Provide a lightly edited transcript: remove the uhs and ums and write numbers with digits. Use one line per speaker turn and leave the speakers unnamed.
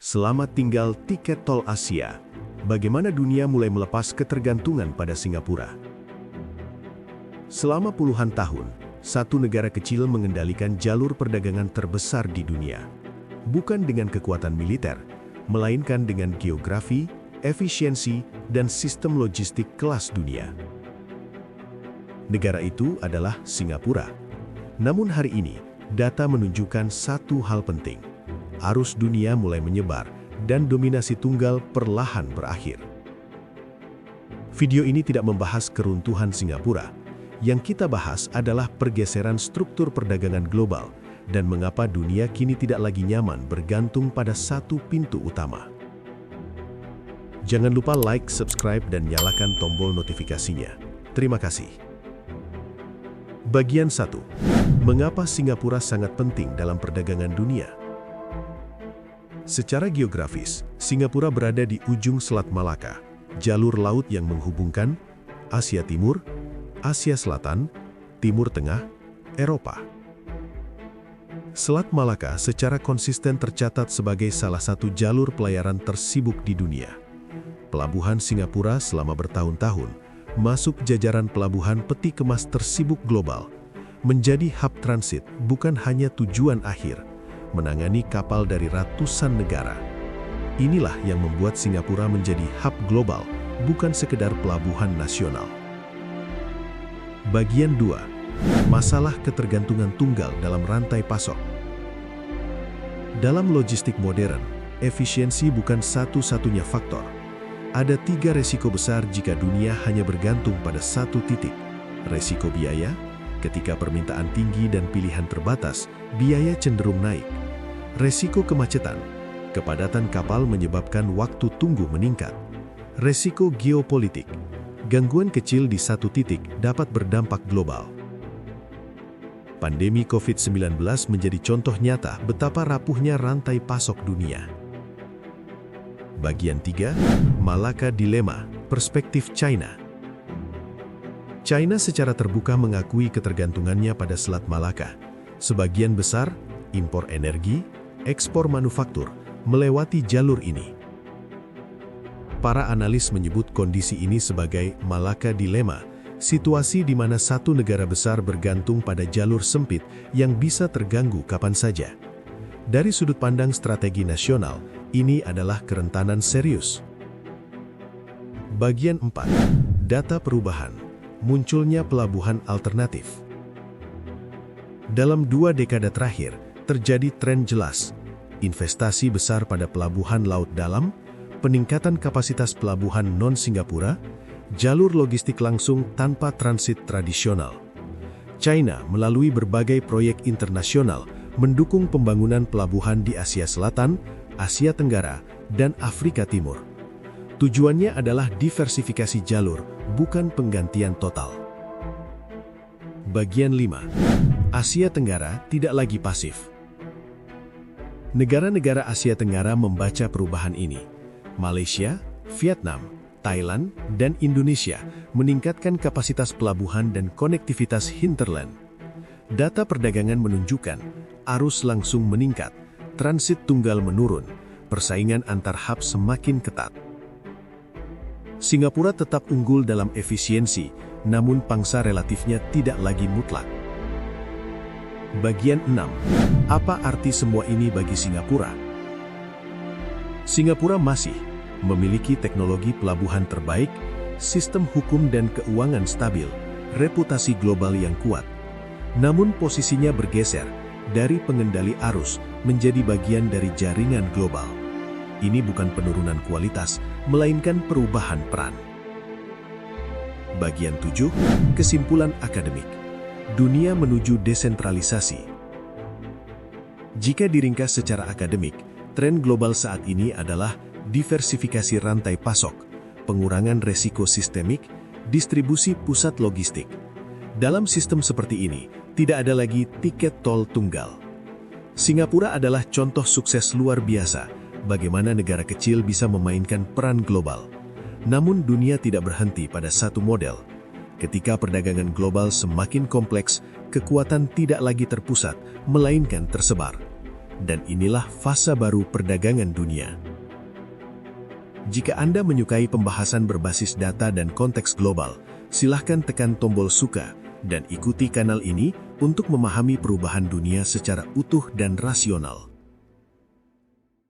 Selamat tinggal tiket tol Asia. Bagaimana dunia mulai melepas ketergantungan pada Singapura? Selama puluhan tahun, satu negara kecil mengendalikan jalur perdagangan terbesar di dunia. Bukan dengan kekuatan militer, melainkan dengan geografi, efisiensi, dan sistem logistik kelas dunia. Negara itu adalah Singapura. Namun hari ini, data menunjukkan satu hal penting. Arus dunia mulai menyebar dan dominasi tunggal perlahan berakhir. Video ini tidak membahas keruntuhan Singapura. Yang kita bahas adalah pergeseran struktur perdagangan global dan mengapa dunia kini tidak lagi nyaman bergantung pada satu pintu utama. Jangan lupa like, subscribe, dan nyalakan tombol notifikasinya. Terima kasih. Bagian 1. Mengapa Singapura sangat penting dalam perdagangan dunia? Secara geografis, Singapura berada di ujung Selat Malaka, jalur laut yang menghubungkan Asia Timur, Asia Selatan, Timur Tengah, Eropa. Selat Malaka secara konsisten tercatat sebagai salah satu jalur pelayaran tersibuk di dunia. Pelabuhan Singapura selama bertahun-tahun masuk jajaran pelabuhan peti kemas tersibuk global, menjadi hub transit bukan hanya tujuan akhir, menangani kapal dari ratusan negara. Inilah yang membuat Singapura menjadi hub global, bukan sekedar pelabuhan nasional. Bagian 2. Masalah ketergantungan tunggal dalam rantai pasok. Dalam logistik modern, efisiensi bukan satu-satunya faktor. Ada 3 resiko besar jika dunia hanya bergantung pada satu titik. Resiko biaya, ketika permintaan tinggi dan pilihan terbatas, biaya cenderung naik. Resiko kemacetan, kepadatan kapal menyebabkan waktu tunggu meningkat. Resiko geopolitik, gangguan kecil di satu titik dapat berdampak global. Pandemi COVID-19 menjadi contoh nyata betapa rapuhnya rantai pasok dunia. Bagian 3. Malaka Dilema, perspektif China. China secara terbuka mengakui ketergantungannya pada Selat Malaka. Sebagian besar, impor energi, ekspor manufaktur, melewati jalur ini. Para analis menyebut kondisi ini sebagai Malaka Dilema, situasi di mana satu negara besar bergantung pada jalur sempit yang bisa terganggu kapan saja. Dari sudut pandang strategi nasional, ini adalah kerentanan serius. Bagian 4. Data perubahan. Munculnya pelabuhan alternatif. Dalam 2 dekade terakhir, terjadi tren jelas. Investasi besar pada pelabuhan laut dalam, peningkatan kapasitas pelabuhan non-Singapura, jalur logistik langsung tanpa transit tradisional. China melalui berbagai proyek internasional mendukung pembangunan pelabuhan di Asia Selatan, Asia Tenggara, dan Afrika Timur. Tujuannya adalah diversifikasi jalur, bukan penggantian total. Bagian 5. Asia Tenggara tidak lagi pasif. Negara-negara Asia Tenggara membaca perubahan ini. Malaysia, Vietnam, Thailand, dan Indonesia meningkatkan kapasitas pelabuhan dan konektivitas hinterland. Data perdagangan menunjukkan arus langsung meningkat, transit tunggal menurun, persaingan antar hub semakin ketat. Singapura tetap unggul dalam efisiensi, namun pangsa relatifnya tidak lagi mutlak. Bagian 6. Apa arti semua ini bagi Singapura? Singapura masih memiliki teknologi pelabuhan terbaik, sistem hukum dan keuangan stabil, reputasi global yang kuat. Namun posisinya bergeser dari pengendali arus menjadi bagian dari jaringan global. Ini bukan penurunan kualitas, melainkan perubahan peran. Bagian 7. Kesimpulan akademik. Dunia menuju desentralisasi. Jika diringkas secara akademik, tren global saat ini adalah diversifikasi rantai pasok, pengurangan resiko sistemik, distribusi pusat logistik. Dalam sistem seperti ini, tidak ada lagi tiket tol tunggal. Singapura adalah contoh sukses luar biasa, bagaimana negara kecil bisa memainkan peran global. Namun dunia tidak berhenti pada satu model. Ketika perdagangan global semakin kompleks, kekuatan tidak lagi terpusat, melainkan tersebar. dan inilah fase baru perdagangan dunia. Jika Anda menyukai pembahasan berbasis data dan konteks global, silahkan tekan tombol suka dan ikuti kanal ini untuk memahami perubahan dunia secara utuh dan rasional.